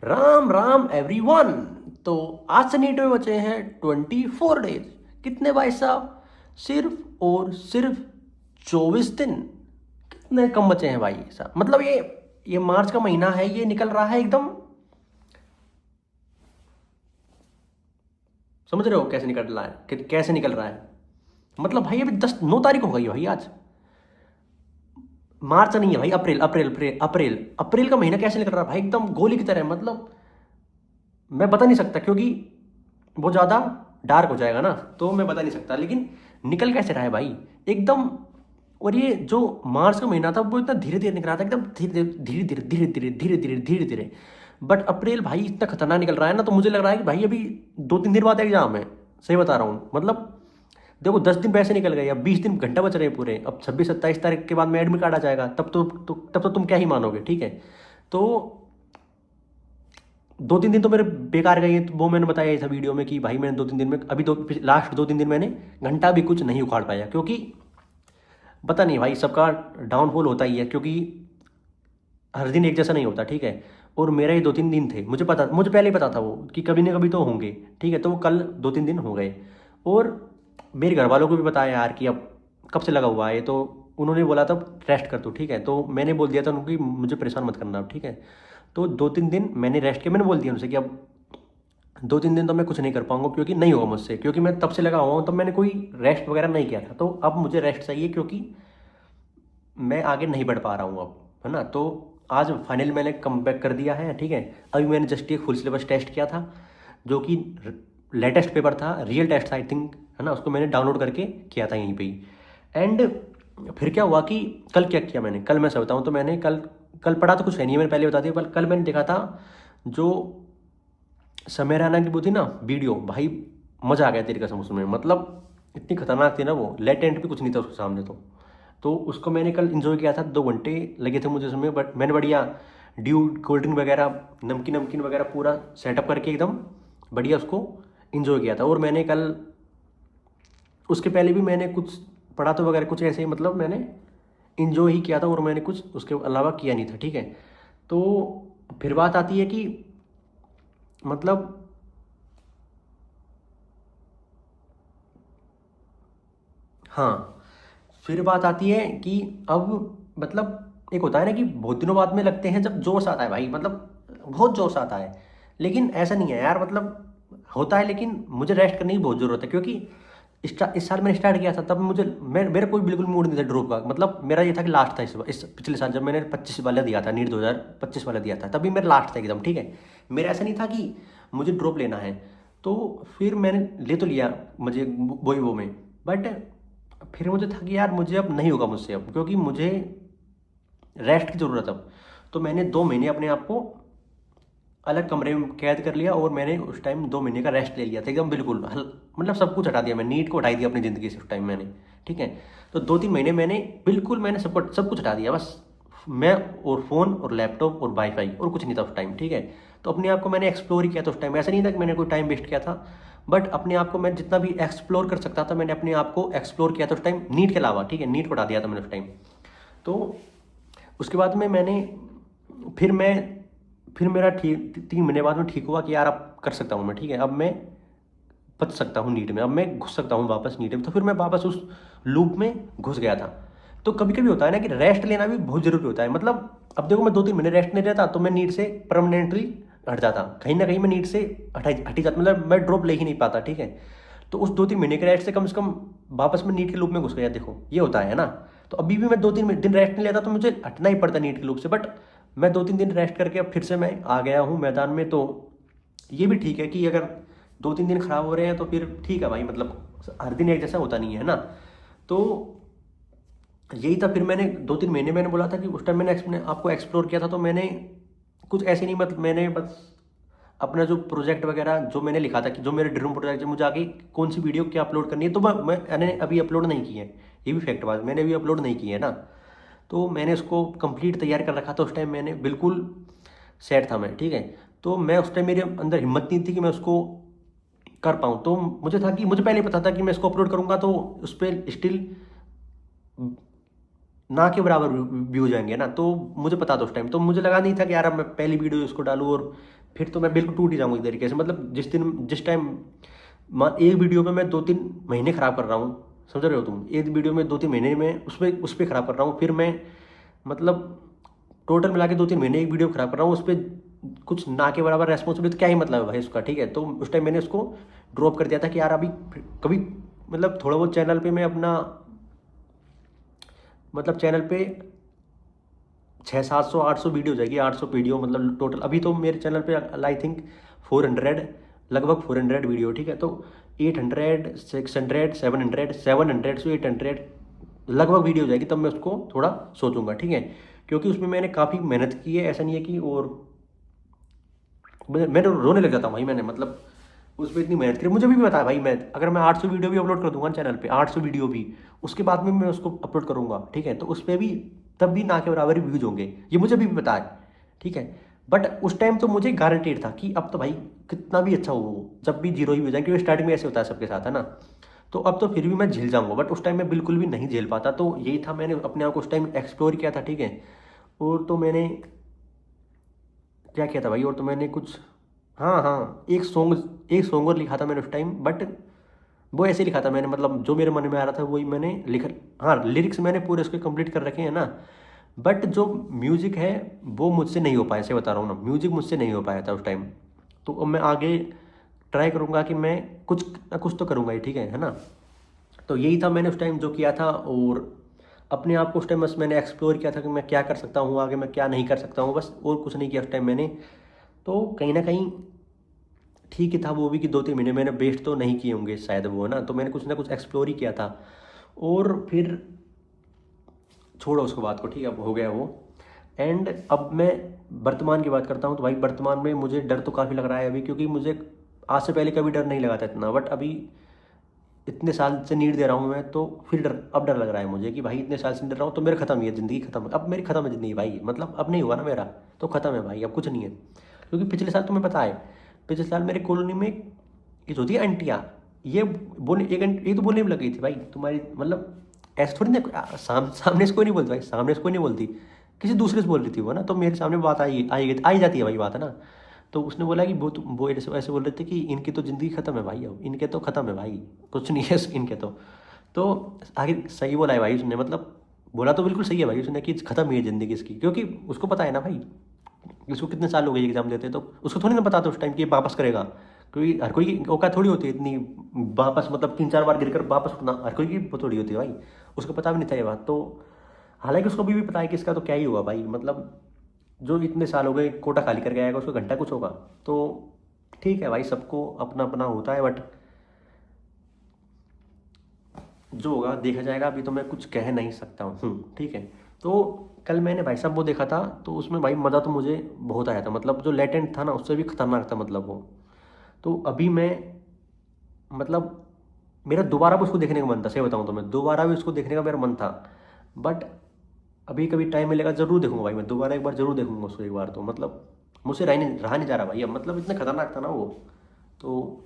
Ram Ram everyone. तो आज से नीट में बचे हैं 24 डेज। कितने भाई साहब? सिर्फ और सिर्फ 24 दिन। कितने कम बचे हैं भाई साहब। मतलब ये मार्च का महीना है, ये निकल रहा है एकदम। समझ रहे हो कैसे निकल रहा है, कैसे निकल रहा है। मतलब भाई अभी 9 तारीख हो गई है भाई आज। मार्च नहीं है भाई, अप्रैल अप्रैल अप्रैल अप्रैल अप्रैल का महीना कैसे निकल रहा है भाई, एकदम गोली की तरह। मतलब मैं बता नहीं सकता क्योंकि वो ज़्यादा डार्क हो जाएगा ना, तो मैं बता नहीं सकता। लेकिन निकल कैसे रहा है भाई एकदम। और ये जो मार्च का महीना था वो इतना धीरे धीरे निकल रहा था, एकदम धीरे धीरे धीरे धीरे धीरे धीरे धीरे धीरे धीरे। बट अप्रैल भाई इतना खतरनाक निकल रहा है ना, तो मुझे लग रहा है कि भाई अभी 2-3 दिन बाद एग्जाम है। सही बता रहा हूँ। मतलब देखो 10 दिन वैसे निकल गए, अब 20 दिन घंटा बच रहे हैं पूरे। अब 26-27 तारीख के बाद में एडमिट कार्ड आ जाएगा, तब तो तुम क्या ही मानोगे। ठीक है, तो 2-3 दिन तो मेरे बेकार गए हैं। तो वो मैंने बताया इस वीडियो में कि भाई मैंने 2-3 दिन में अभी लास्ट 2-3 दिन मैंने घंटा भी कुछ नहीं उखाड़ पाया, क्योंकि पता नहीं भाई सबका डाउनफॉल होता ही है, क्योंकि हर दिन एक जैसा नहीं होता। ठीक है, और मेरे ही 2-3 दिन थे, मुझे पहले ही पता था वो कि कभी ना कभी तो होंगे। ठीक है, तो वो कल 2-3 दिन हो गए। और मेरे घर वालों को भी बताया यार कि अब कब से लगा हुआ है, तो उन्होंने बोला था रेस्ट कर दो। ठीक है, तो मैंने बोल दिया था उनको कि मुझे परेशान मत करना अब। ठीक है, तो 2-3 दिन मैंने रेस्ट किया। मैंने बोल दिया उनसे कि अब 2-3 दिन तो मैं कुछ नहीं कर पाऊंगा, क्योंकि नहीं होगा मुझसे, क्योंकि मैं तब से लगा हुआ हूँ, तब मैंने कोई रेस्ट वगैरह नहीं किया था। तो अब मुझे रेस्ट चाहिए, क्योंकि मैं आगे नहीं बढ़ पा रहा हूँ अब, है ना। तो आज फाइनली मैंने कम बैक कर दिया है। ठीक है, अभी मैंने जस्ट एक फुल सिलेबस टेस्ट किया था, जो कि लेटेस्ट पेपर था, रियल टेस्ट आई थिंक, है ना। उसको मैंने डाउनलोड करके किया था यहीं पे ही। एंड फिर क्या हुआ कि कल क्या किया मैंने, कल मैं सब बताऊँ तो मैंने कल कल पढ़ा तो कुछ है नहीं, मैंने पहले बता दिया। पर कल मैंने देखा था जो समय रैना की वो थी ना वीडियो, भाई मज़ा आ गया तेरी कसम उसमें। मतलब इतनी खतरनाक थी ना वो, लेटेंट भी कुछ नहीं था उसके सामने। तो उसको मैंने कल इन्जॉय किया था, 2 घंटे लगे थे मुझे उसमें। बट मैंने बढ़िया ड्यू कोल्ड ड्रिंक वगैरह, नमकीन नमकीन वगैरह पूरा सेटअप करके एकदम बढ़िया उसको इन्जॉय किया था। और मैंने कल उसके पहले भी मैंने कुछ पढ़ा तो वगैरह कुछ ऐसे ही, मतलब मैंने इन्जॉय ही किया था, और मैंने कुछ उसके अलावा किया नहीं था। ठीक है, तो फिर बात आती है कि मतलब हाँ, फिर बात आती है कि अब मतलब एक होता है ना कि बहुत दिनों बाद में लगते हैं जब जोश आता है भाई, मतलब बहुत जोश आता है। लेकिन ऐसा नहीं है यार, मतलब होता है, लेकिन मुझे रेस्ट करने की बहुत ज़रूरत है, क्योंकि इस साल मैंने स्टार्ट किया था तब मुझे मेरा कोई बिल्कुल मूड नहीं था ड्रॉप का। मतलब मेरा ये था कि लास्ट था इस पिछले साल, जब मैंने 25 वाला दिया था, नीट 2025 वाला दिया था, तभी मेरा लास्ट था एकदम। ठीक है, मेरा ऐसा नहीं था कि मुझे ड्रॉप लेना है। तो फिर मैंने ले तो लिया मुझे वो में। बट फिर मुझे था कि यार मुझे अब नहीं होगा मुझसे अब, क्योंकि मुझे रेस्ट की ज़रूरत है अब। तो मैंने 2 महीने अपने आप को अलग कमरे में कैद कर लिया, और मैंने उस टाइम 2 महीने का रेस्ट ले लिया था एकदम बिल्कुल मतलब सब कुछ हटा दिया, मैं नीट को हटाई दिया अपनी ज़िंदगी से उस टाइम मैंने। ठीक है, तो 2-3 महीने मैंने बिल्कुल मैंने सब कुछ हटा दिया, बस मैं और फ़ोन और लैपटॉप और वाईफाई, और कुछ नहीं था उस टाइम। ठीक है, तो अपने आप को मैंने एक्सप्लोर ही किया था उस टाइम। ऐसा नहीं था कि मैंने कोई टाइम वेस्ट किया था, बट अपने आप को मैं जितना भी एक्सप्लोर कर सकता था, मैंने अपने आप को एक्सप्लोर किया था उस टाइम नीट के अलावा। ठीक है, नीट को हटा दिया था मैंने उस टाइम। तो उसके बाद में मैंने फिर मैं फिर मेरा ठीक 3 महीने बाद में ठीक हुआ कि यार अब कर सकता हूँ मैं। ठीक है, अब मैं बच सकता हूँ नीट में, अब मैं घुस सकता हूँ वापस नीट में। तो फिर मैं वापस उस लूप में घुस गया था। तो कभी कभी होता है ना कि रेस्ट लेना भी बहुत ज़रूरी होता है। मतलब अब देखो मैं 2-3 महीने रेस्ट नहीं लेता तो मैं नीट से परमानेंटली हट जाता, कहीं ना कहीं मैं नीट से हटी जाता, मतलब मैं ड्रॉप ले ही नहीं पाता। ठीक है, तो उस 2-3 महीने के रेस्ट से कम वापस मैं नीट के लूप में घुस गया। देखो ये होता है ना। तो अभी भी मैं 2-3 दिन रेस्ट नहीं लेता तो मुझे हटना ही पड़ता नीट के लूप से। बट मैं 2-3 दिन रेस्ट करके अब फिर से मैं आ गया हूँ मैदान में। तो ये भी ठीक है कि अगर 2-3 दिन खराब हो रहे हैं तो फिर ठीक है भाई, मतलब हर दिन एक जैसा होता नहीं है ना। तो यही था। फिर मैंने 2-3 महीने मैंने बोला था कि उस टाइम मैंने आपको एक्सप्लोर किया था, तो मैंने कुछ ऐसे नहीं, मतलब मैंने बस अपना जो प्रोजेक्ट वगैरह जो मैंने लिखा था कि जो मेरे ड्रीम प्रोजेक्ट है, मुझे आगे कौन सी वीडियो क्या अपलोड करनी है, तो मैंने अभी अपलोड नहीं की है। ये भी फैक्ट बात, मैंने अभी अपलोड नहीं की है ना। तो मैंने उसको कंप्लीट तैयार कर रखा था उस टाइम, मैंने बिल्कुल सेट था मैं। ठीक है, तो मैं उस टाइम मेरे अंदर हिम्मत नहीं थी कि मैं उसको कर पाऊँ। तो मुझे था कि मुझे पहले पता था कि मैं इसको अपलोड करूँगा तो उस पर स्टिल ना के बराबर व्यू जाएंगे ना। तो मुझे पता था उस टाइम, तो मुझे लगा नहीं था कि यार अब मैं पहली वीडियो इसको डालूँ और फिर तो मैं बिल्कुल टूट ही जाऊँगा एक तरीके से। मतलब जिस टाइम एक वीडियो में मैं 2-3 महीने ख़राब कर रहा हूँ, समझ रहे हो तुम? एक वीडियो में 2-3 महीने में उस पे ख़राब कर रहा हूँ, फिर मैं मतलब टोटल मिला के 2-3 महीने एक वीडियो ख़राब कर रहा हूँ, उस पर कुछ ना के बराबर रेस्पॉन्सिबिलिटी, तो क्या ही मतलब है भाई उसका, ठीक है? तो उस टाइम मैंने उसको ड्रॉप कर दिया था कि यार अभी कभी मतलब थोड़ा बहुत चैनल पे मैं अपना मतलब चैनल पे 600-700-800 वीडियो जाएगी, 800 वीडियो मतलब टोटल। अभी तो मेरे चैनल पे आई थिंक 400, लगभग 400 वीडियो, ठीक है? तो 800, 600, 700 से 800 लगभग वीडियो जाएगी, तब मैं उसको थोड़ा सोचूंगा, ठीक है? क्योंकि उसमें मैंने काफ़ी मेहनत की है, ऐसा नहीं है कि, और मैंने रोने लग जाता हूँ भाई। मैंने मतलब उस पर इतनी मेहनत करी, मुझे भी पता है भाई, मैं अगर मैं 800 वीडियो भी अपलोड कर दूंगा चैनल पे, 800 वीडियो भी, उसके बाद में मैं उसको अपलोड करूंगा, ठीक है? तो उस पर भी तब भी ना के बराबर ही व्यूज होंगे, ये मुझे भी पता है, ठीक है? बट उस टाइम तो मुझे गारंटीड था कि अब तो भाई कितना भी अच्छा हो, जब भी जीरो ही हो जाए, क्योंकि स्टार्टिंग में ऐसे होता है सबके साथ, है ना? तो अब तो फिर भी मैं झेल जाऊंगा, बट उस टाइम मैं बिल्कुल भी नहीं झेल पाता। तो यही था, मैंने अपने आप को उस टाइम एक्सप्लोर किया था, ठीक है? और तो मैंने क्या किया था भाई, और तो मैंने कुछ, हाँ हाँ, एक सॉन्ग और लिखा था मैंने उस टाइम, बट वो ऐसे लिखा था मैंने, मतलब जो मेरे मन में आ रहा था वही मैंने लिखा। हाँ, लिरिक्स मैंने पूरे उसके कंप्लीट कर रखे हैं ना, बट जो म्यूज़िक है वो मुझसे नहीं हो पाया, ऐसे बता रहा हूँ ना, म्यूज़िक मुझसे नहीं हो पाया था उस टाइम। तो अब मैं आगे ट्राई करूँगा कि मैं कुछ ना कुछ तो करूँगा ही, ठीक है ना? तो यही था मैंने उस टाइम जो किया था, और अपने आप को उस टाइम बस मैंने एक्सप्लोर किया था कि मैं क्या कर सकता हूँ आगे, मैं क्या नहीं कर सकता हूँ, बस और कुछ नहीं किया उस टाइम मैंने। तो कहीं ना कहीं ठीक ही था वो भी, कि 2-3 महीने मैंने वेस्ट तो नहीं किए होंगे शायद वो, है ना? तो मैंने कुछ ना कुछ एक्सप्लोर ही किया था। और फिर छोड़ो उसको बात को, ठीक है, अब हो गया वो। एंड अब मैं वर्तमान की बात करता हूँ, तो भाई वर्तमान में मुझे डर तो काफ़ी लग रहा है अभी, क्योंकि मुझे आज से पहले कभी डर नहीं लगा था इतना, बट अभी इतने साल से नीट दे रहा हूँ मैं, तो फिर अब डर लग रहा है मुझे कि भाई इतने साल से डर रहा हूँ, तो मेरा खत्म ही है, ज़िंदगी खत्म है, अब मेरी खत्म है ज़िंदगी भाई, मतलब अब नहीं हुआ ना मेरा, तो खत्म है भाई, अब कुछ नहीं है। क्योंकि पिछले साल तुम्हें पता है, पिछले साल मेरे कॉलोनी में ये जो होती है आंटियाँ, ये बोलने एक तो बोलने में लग गई थी भाई, तुम्हारी मतलब ऐसे थोड़ी ना, सामने से कोई नहीं बोलती भाई, सामने से कोई नहीं बोलती, किसी दूसरे से बोल रही थी वो ना, तो मेरे सामने बात आई जाती है भाई बात, है ना? तो उसने बोला कि वो ऐसे ऐसे बोल रहे थे कि इनकी तो ज़िंदगी ख़त्म है भाई, अब इनके तो ख़त्म है भाई, कुछ नहीं है इनके तो आखिर सही बोला है भाई उसने, मतलब बोला तो बिल्कुल सही है भाई उसने कि ख़त्म ही है ज़िंदगी इसकी, क्योंकि उसको पता है ना भाई, इसको कितने साल हो गए एग्ज़ाम देते, तो उसको थोड़ी ना पता था उस टाइम कि ये वापस करेगा, क्योंकि हर कोई की औकात थोड़ी होती है इतनी वापस, मतलब 3-4 बार गिर कर वापस उठना हर कोई की वो थोड़ी होती है भाई, उसको पता भी नहीं था ये बात। तो हालांकि उसको अभी भी पता है कि इसका तो क्या ही हुआ भाई, मतलब जो इतने साल हो गए कोटा खाली करके आएगा, उसको घंटा कुछ होगा। तो ठीक है भाई, सबको अपना अपना होता है, बट जो होगा देखा जाएगा, अभी तो मैं कुछ कह नहीं सकता हूँ, ठीक है? तो कल मैंने भाई साहब वो देखा था, तो उसमें भाई मज़ा तो मुझे बहुत आया था, मतलब जो लेटेंट था ना उससे भी खतरनाक था, मतलब वो। तो अभी मैं मतलब मेरा दोबारा भी उसको देखने का मन था, सही बताऊँ तो मैं दोबारा भी उसको देखने का मेरा मन था, बट अभी कभी टाइम मिलेगा ज़रूर देखूंगा भाई, मैं दोबारा एक बार ज़रूर देखूंगा उसको एक बार, तो मतलब मुझसे रहा नहीं जा रहा भाई अब, मतलब इतना खतरनाक था ना वो। तो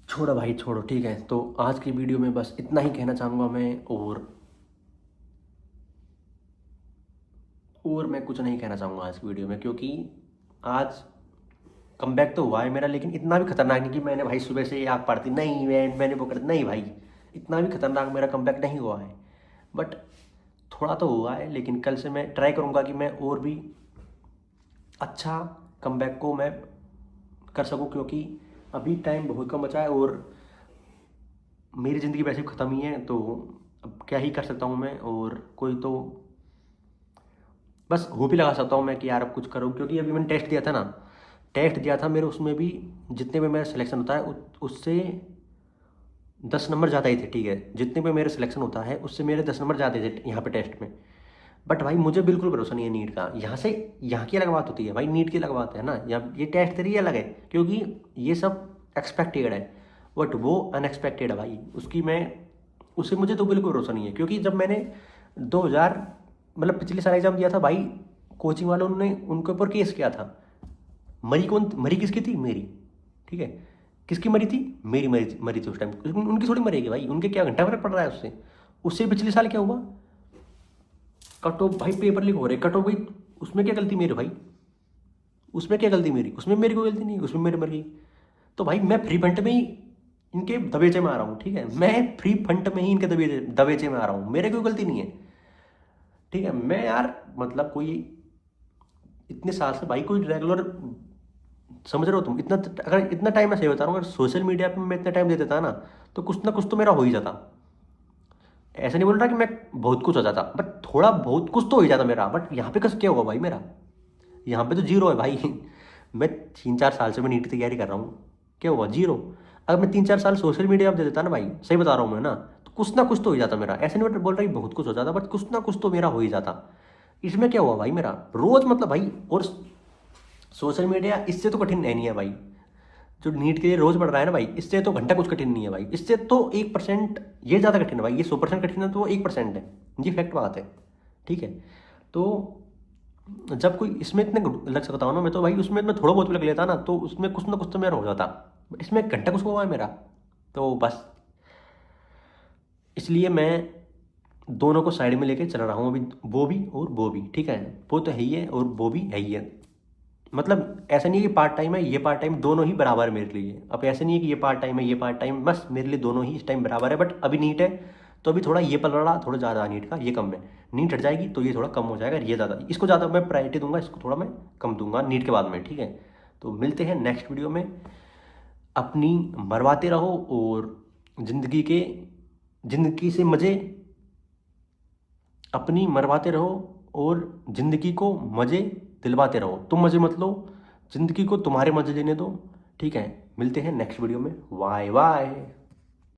छोड़ो भाई छोड़ो, ठीक है? तो आज की वीडियो में बस इतना ही कहना चाहूँगा मैं, और मैं कुछ नहीं कहना चाहूँगा आज की वीडियो में, क्योंकि आज कमबैक तो हुआ है मेरा, लेकिन इतना भी खतरनाक नहीं कि मैंने भाई सुबह से आग पाड़ दी, नहीं मैंने वो कर, नहीं भाई, इतना भी खतरनाक मेरा कमबैक नहीं हुआ है, बट थोड़ा तो हुआ है। लेकिन कल से मैं ट्राई करूँगा कि मैं और भी अच्छा कमबैक को मैं कर सकूँ, क्योंकि अभी टाइम बहुत कम बचा है, और मेरी ज़िंदगी वैसे भी ख़त्म ही है, तो अब क्या ही कर सकता हूँ मैं, और कोई तो बस होप ही लगा सकता हूँ मैं कि यार अब कुछ करूँ, क्योंकि अभी मैंने टेस्ट दिया था ना, टेस्ट दिया था मेरे, उसमें भी जितने में मेरा सिलेक्शन होता है उससे 10 नंबर ज़्यादा ही थे, ठीक है? जितने पे मेरा सिलेक्शन होता है उससे मेरे 10 नंबर ज़्यादा थे यहाँ पे टेस्ट में। बट भाई मुझे बिल्कुल भरोसा नहीं है नीट का, यहाँ से यहाँ की अलग बात होती है भाई, नीट की अलग बात है ना, या ये टेस्ट तेरी अलग है, क्योंकि ये सब एक्सपेक्टेड है, बट वो अनएक्सपेक्टेड है भाई, उसकी मैं उससे मुझे तो बिल्कुल भरोसा नहीं है। क्योंकि जब मैंने 2000 मतलब पिछले साल एग्जाम दिया था भाई, कोचिंग वालों ने उनके ऊपर केस किया था, मरी किसकी थी? मेरी, ठीक है? किसकी मरी थी? मेरी मरी थी उस टाइम, उनकी थोड़ी मरेगी भाई, उनके क्या घंटा फर्क पड़ रहा है उससे? उससे पिछले साल क्या हुआ, कट ऑफ भाई पेपर लीक हो रहे, कट ऑफ भाई उसमें क्या गलती मेरी भाई, उसमें क्या गलती मेरी, उसमें मेरी कोई गलती नहीं, उसमें मेरी मर्जी। तो भाई मैं फ्री फंड में ही इनके दबेचे में आ रहा हूँ, ठीक है, मैं फ्री फंड में ही इनके दबेचे दबेचे में आ रहा हूँ, मेरे कोई गलती नहीं है, ठीक है। मैं यार मतलब कोई इतने साल से भाई कोई रेगुलर, समझ रहे हो तुम, इतना अगर इतना टाइम मैं सही बता रहा हूँ, अगर सोशल मीडिया पे मैं इतना टाइम दे देता ना, तो कुछ ना कुछ तो मेरा हो ही जाता। ऐसा नहीं बोल रहा कि मैं बहुत कुछ हो जाता, बट थोड़ा बहुत कुछ तो हो ही जाता मेरा। बट यहाँ पे कस क्या होगा भाई मेरा, यहाँ पे तो जीरो है भाई। मैं 3-4 साल से मैं नीट की तैयारी कर रहा हूँ, क्या हुआ, जीरो। अगर मैं 3-4 साल सोशल मीडिया पर दे देता ना भाई, सही बता रहा हूँ मैं ना, तो कुछ ना कुछ तो हो ही जाता मेरा। ऐसे नहीं बोल रहा कि बहुत कुछ हो जाता, बट कुछ ना कुछ तो मेरा हो ही जाता। इसमें क्या हुआ भाई मेरा रोज मतलब भाई, और सोशल मीडिया इससे तो कठिन है नहीं है भाई, जो नीट के लिए रोज पढ़ रहा है ना भाई, इससे तो घंटा कुछ कठिन नहीं है भाई, इससे तो 1%, ये ज़्यादा कठिन है भाई, ये 100% कठिन है तो वो 1% है, ये फैक्ट बात है, ठीक है। तो जब कोई इसमें इतने लग सकता हूँ ना मैं, तो भाई उसमें मैं थोड़ा बहुत भी लग लेता ना, तो उसमें कुछ ना कुछ तो मेरा हो जाता। इसमें एक घंटा कुछ हुआ है मेरा, तो बस इसलिए मैं दोनों को साइड में लेके चल रहा हूँ अभी, वो भी और वो भी, ठीक है। वो तो है ही है और वो भी है ही है। मतलब ऐसा नहीं है कि पार्ट टाइम है, ये पार्ट टाइम, दोनों ही बराबर है मेरे लिए। अब ऐसा नहीं है कि ये पार्ट टाइम है ये पार्ट टाइम, बस मेरे लिए दोनों ही इस टाइम बराबर है। बट अभी नीट है तो अभी थोड़ा ये पल रहा, थोड़ा ज़्यादा नीट का, ये कम है। नीट हट जाएगी तो ये थोड़ा कम हो जाएगा, ये ज़्यादा, इसको ज़्यादा मैं प्रायोरिटी दूंगा, इसको थोड़ा मैं कम दूंगा नीट के बाद में, ठीक है। तो मिलते हैं नेक्स्ट वीडियो में। अपनी मरवाते रहो और ज़िंदगी से मज़े, अपनी मरवाते रहो और ज़िंदगी को मज़े दिलवाते रहो। तुम मज़े मत लो, ज़िंदगी को तुम्हारे मज़े लेने दो, ठीक है। मिलते हैं नेक्स्ट वीडियो में, बाय बाय।